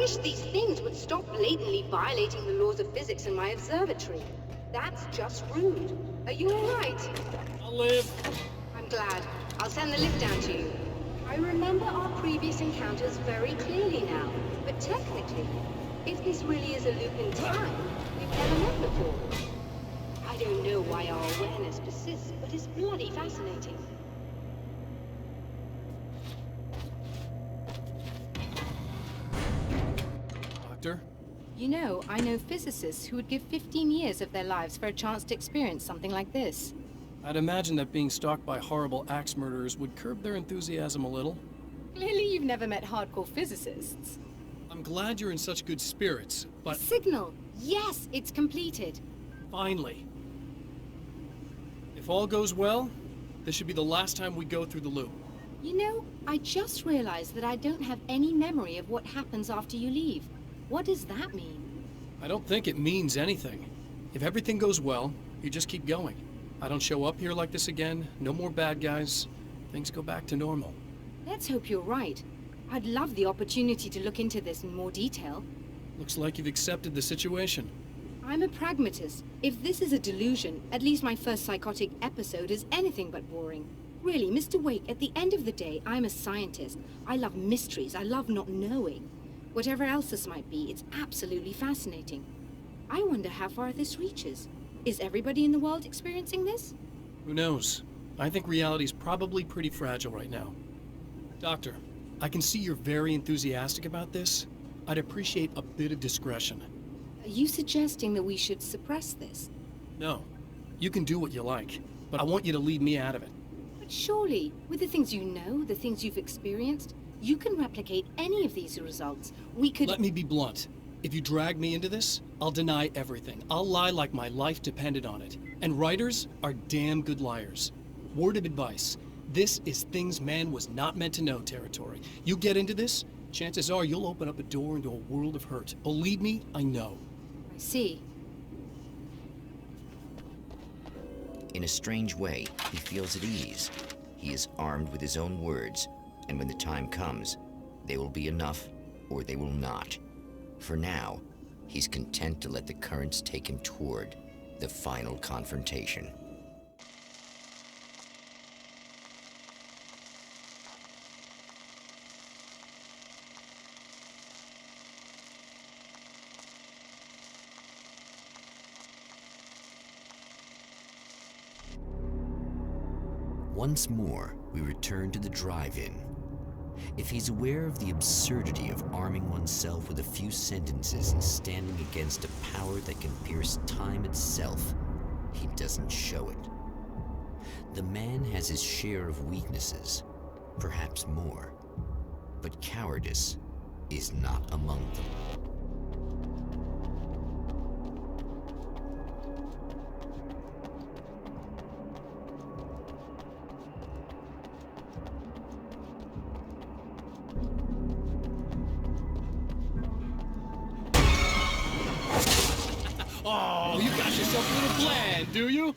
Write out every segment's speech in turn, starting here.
wish these things would stop blatantly violating the laws of physics in my observatory. That's just rude. Are you alright? I'll live. I'm glad. I'll send the lift down to you. I remember our previous encounters very clearly now, but technically, if this really is a loop in time, we've never met before. I don't know why our awareness persists, but it's bloody fascinating. Doctor? You know, I know physicists who would give 15 years of their lives for a chance to experience something like this. I'd imagine that being stalked by horrible axe murderers would curb their enthusiasm a little. Clearly you've never met hardcore physicists. I'm glad you're in such good spirits, but Signal! Yes, it's completed. finally. If all goes well, this should be the last time we go through the loop. You know, I just realized that I don't have any memory of what happens after you leave. What does that mean? I don't think it means anything. If everything goes well, you just keep going. I don't show up here like this again, no more bad guys. Things go back to normal. Let's hope you're right. I'd love the opportunity to look into this in more detail. Looks like you've accepted the situation. I'm a pragmatist. If this is a delusion, at least my first psychotic episode is anything but boring. Really, Mr. Wake, at the end of the day, I'm a scientist. I love mysteries. I love not knowing. Whatever else this might be, it's absolutely fascinating. I wonder how far this reaches. Is everybody in the world experiencing this? Who knows? I think reality's probably pretty fragile right now. Doctor, I can see you're very enthusiastic about this. I'd appreciate a bit of discretion. Are you suggesting that we should suppress this? No, you can do what you like, but I want you to leave me out of it. But surely, with the things you know, the things you've experienced, you can replicate any of these results. We could— Let me be blunt. If you drag me into this, I'll deny everything. I'll lie like my life depended on it. And writers are damn good liars. Word of advice. This is things man was not meant to know territory. You get into this, chances are you'll open up a door into a world of hurt. Believe me, I know. I see. In a strange way, he feels at ease. He is armed with his own words, and when the time comes, they will be enough or they will not. For now, he's content to let the currents take him toward the final confrontation. Once more, we return to the drive-in. If he's aware of the absurdity of arming oneself with a few sentences and standing against a power that can pierce time itself, he doesn't show it. The man has his share of weaknesses, perhaps more, but cowardice is not among them. Oh, you got yourself a little plan, do you?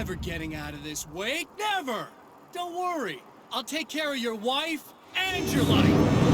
never getting out of this, Wake. Never! Don't worry. I'll take care of your wife and your life.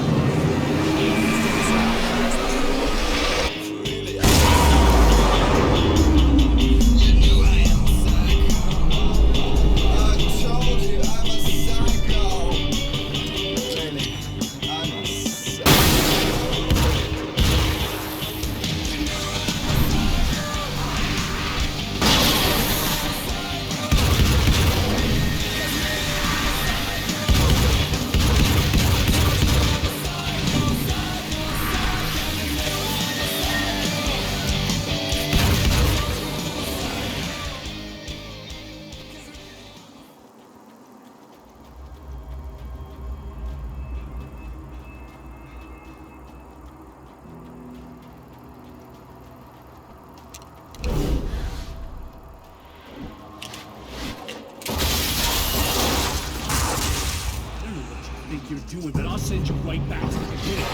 You're doing, but I'll send you right back to the beginning.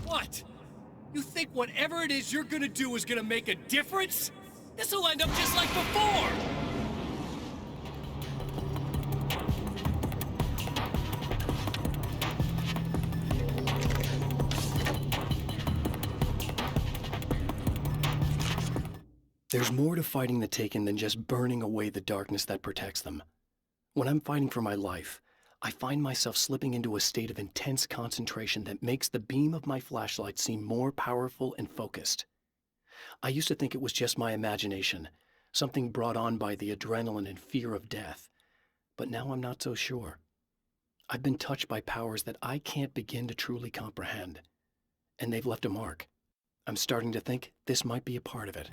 What? You think whatever it is you're gonna do is gonna make a difference? This'll end up just like before! There's more to fighting the Taken than just burning away the darkness that protects them. When I'm fighting for my life, I find myself slipping into a state of intense concentration that makes the beam of my flashlight seem more powerful and focused. I used to think it was just my imagination, something brought on by the adrenaline and fear of death, but now I'm not so sure. I've been touched by powers that I can't begin to truly comprehend, and they've left a mark. I'm starting to think this might be a part of it.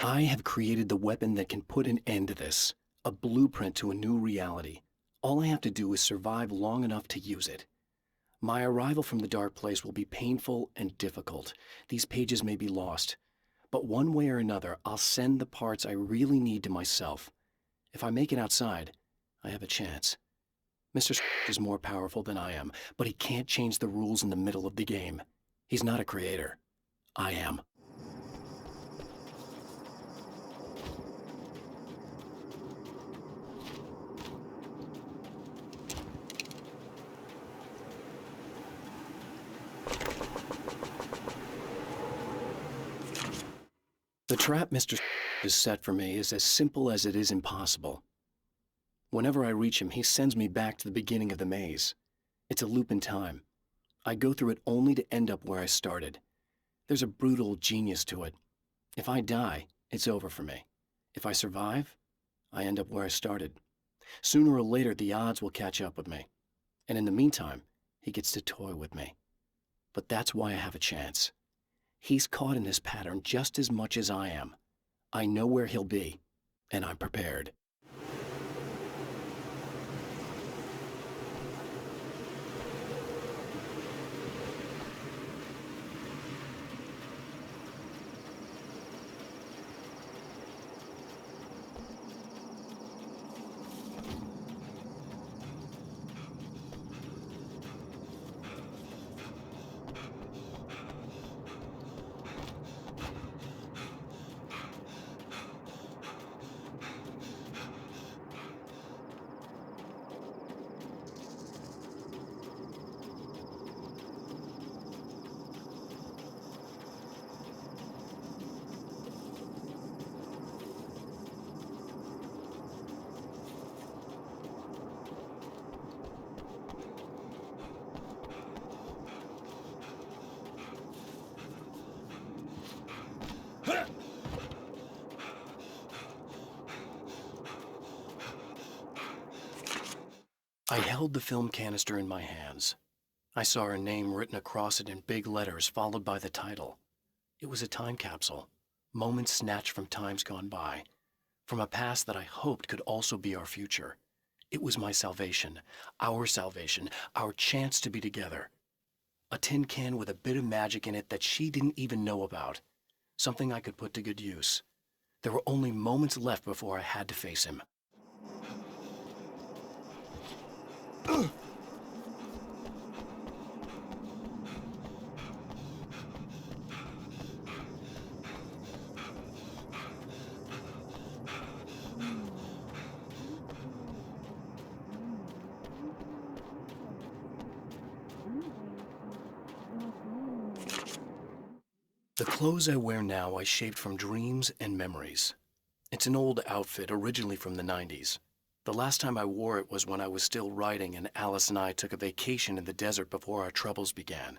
I have created the weapon that can put an end to this. A blueprint to a new reality. All I have to do is survive long enough to use it. My arrival from the dark place will be painful and difficult. These pages may be lost. But one way or another, I'll send the parts I really need to myself. If I make it outside, I have a chance. Mr. is more powerful than I am, but he can't change the rules in the middle of the game. He's not a creator. I am. The trap Mr. has set for me is as simple as it is impossible. Whenever I reach him, he sends me back to the beginning of the maze. It's a loop in time. I go through it only to end up where I started. There's a brutal genius to it. If I die, it's over for me. If I survive, I end up where I started. Sooner or later, the odds will catch up with me. And in the meantime, he gets to toy with me. But that's why I have a chance. He's caught in this pattern just as much as I am. I know where he'll be, and I'm prepared. I held the film canister in my hands. I saw her name written across it in big letters, followed by the title. It was a time capsule, moments snatched from times gone by, from a past that I hoped could also be our future. It was my salvation, our chance to be together. A tin can with a bit of magic in it that she didn't even know about. Something I could put to good use. There were only moments left before I had to face him. The clothes I wear now I shaped from dreams and memories. It's an old outfit, originally from the 90s. The last time I wore it was when I was still writing and Alice and I took a vacation in the desert before our troubles began.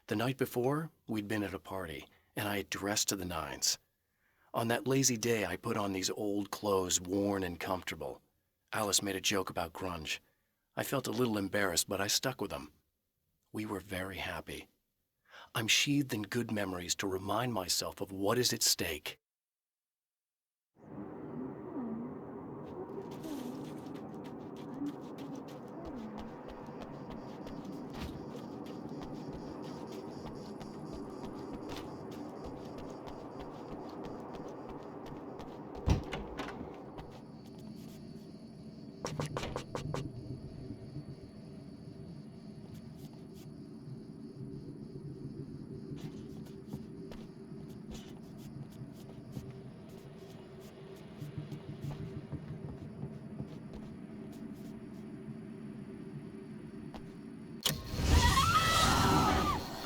The night before, we'd been at a party, and I had dressed to the nines. On that lazy day, I put on these old clothes, worn and comfortable. Alice made a joke about grunge. I felt a little embarrassed, but I stuck with them. We were very happy. I'm sheathed in good memories to remind myself of what is at stake.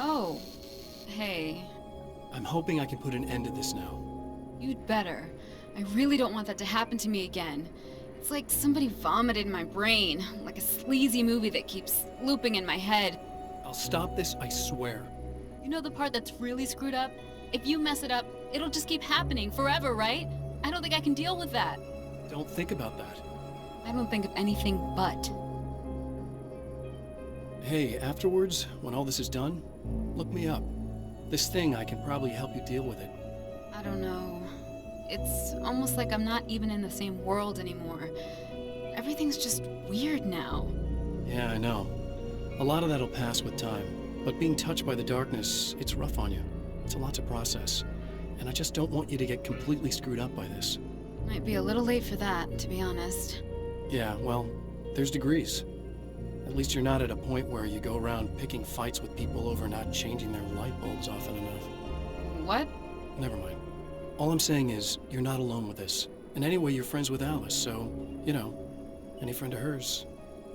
Oh, hey. I'm hoping I can put an end to this now. You'd better. I really don't want that to happen to me again. It's like somebody vomited in my brain, like a sleazy movie that keeps looping in my head. I'll stop this, I swear. You know the part that's really screwed up? If you mess it up, it'll just keep happening forever, right? I don't think I can deal with that. Don't think about that. I don't think of anything but. Hey, afterwards, when all this is done, look me up. This thing, I can probably help you deal with it. I don't know. It's almost like I'm not even in the same world anymore. Everything's just weird now. Yeah, I know. A lot of that'll pass with time. But being touched by the darkness, it's rough on you. It's a lot to process. And I just don't want you to get completely screwed up by this. Might be a little late for that, to be honest. Yeah, well, there's degrees. At least you're not at a point where you go around picking fights with people over not changing their light bulbs often enough. What? Never mind. All I'm saying is, you're not alone with this. And anyway, you're friends with Alice, so, you know, any friend of hers.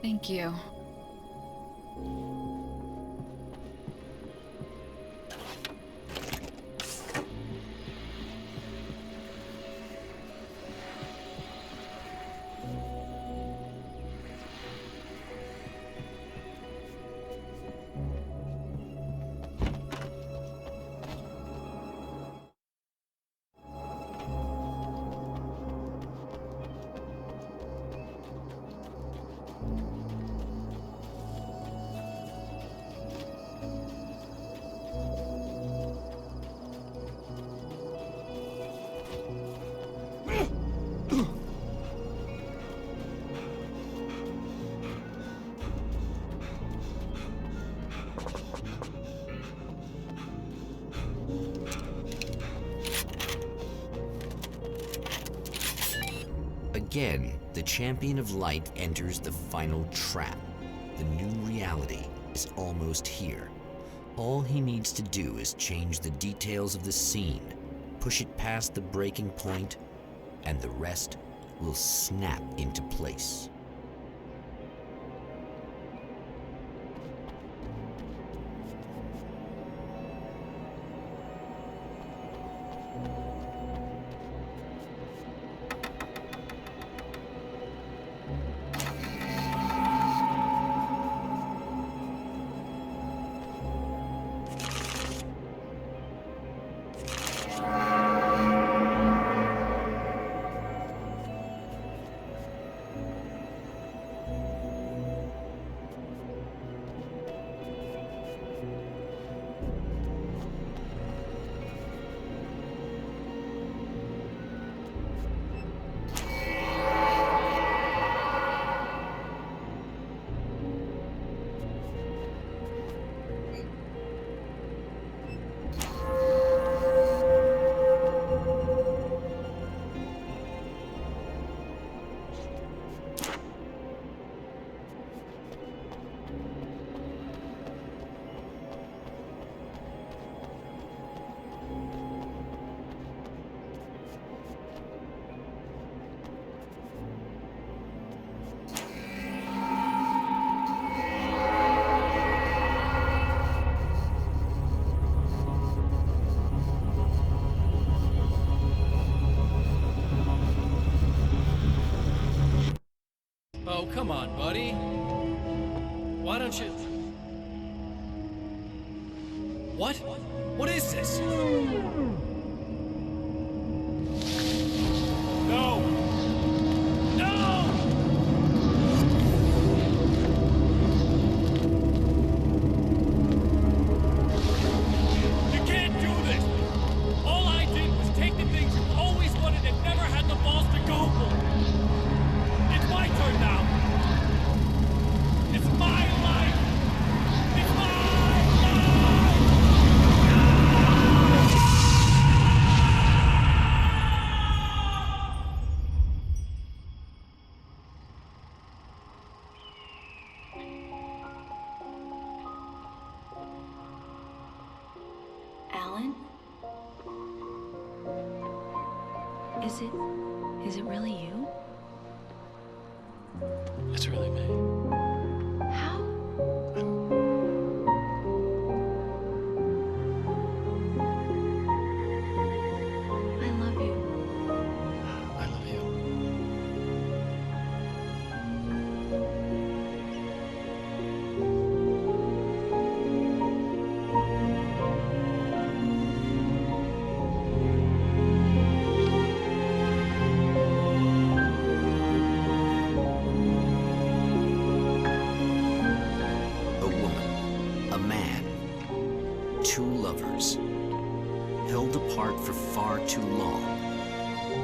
Thank you. again, the Champion of Light enters the final trap. The new reality is almost here. All he needs to do is change the details of the scene, push it past the breaking point, and the rest will snap into place. Oh, come on, buddy. Why don't you... What? What is this? No! No! You can't do this! All I did was take the things you always wanted and never had the balls to go for. It's my turn now. It's my life. It's my life. Alan? Is it really you? It's really me. How? I love you. I love you. A woman, a man, two lovers, held apart for far too long,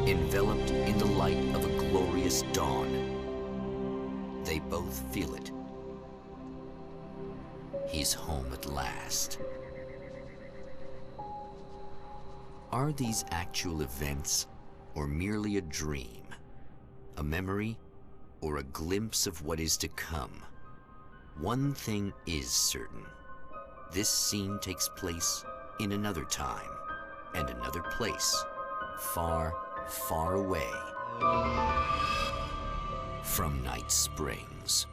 enveloped in the light of a glorious dawn. They both feel it. He's home at last. Are these actual events, or merely a dream? A memory, or a glimpse of what is to come? One thing is certain. This scene takes place in another time and another place, far, far away from Night Springs.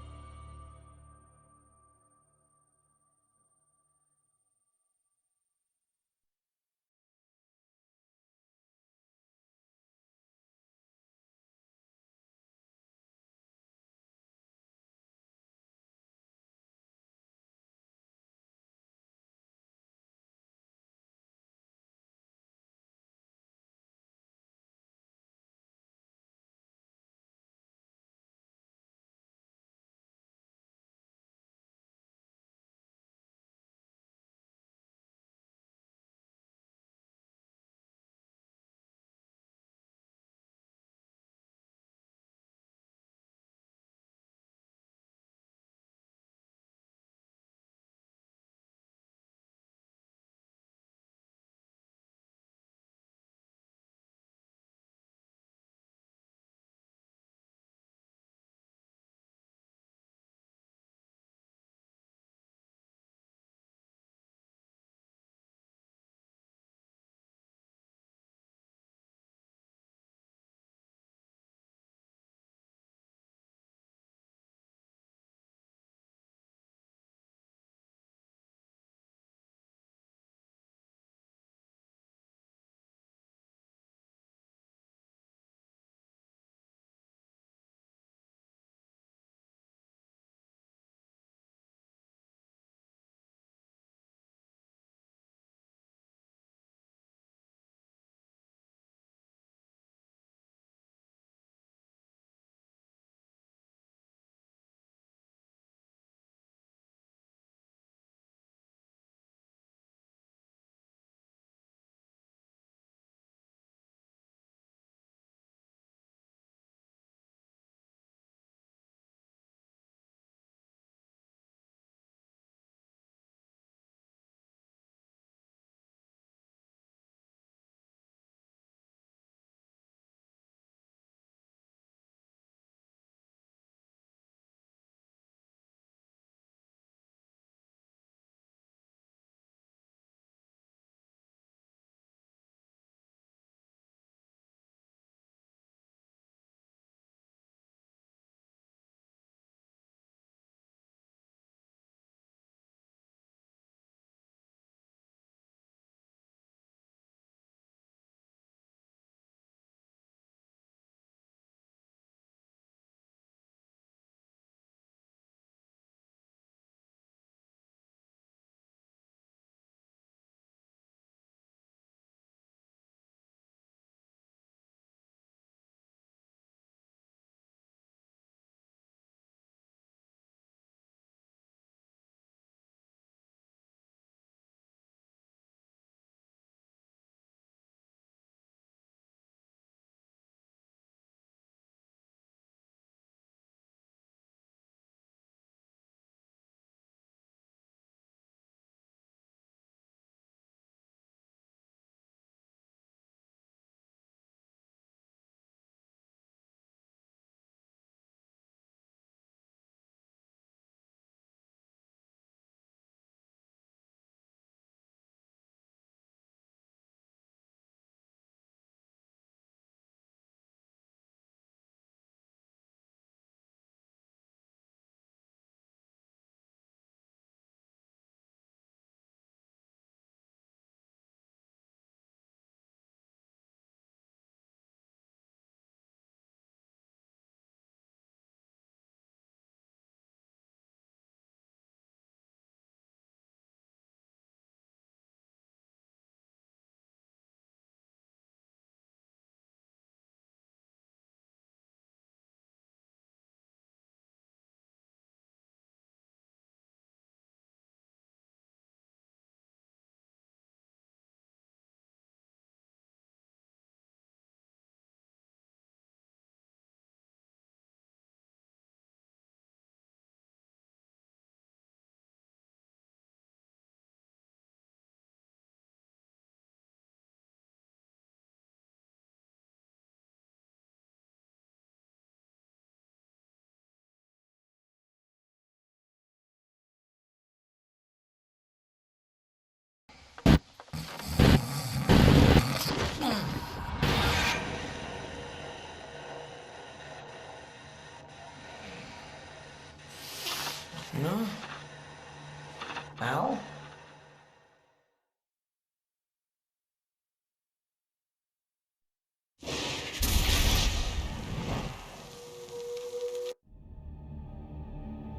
Al?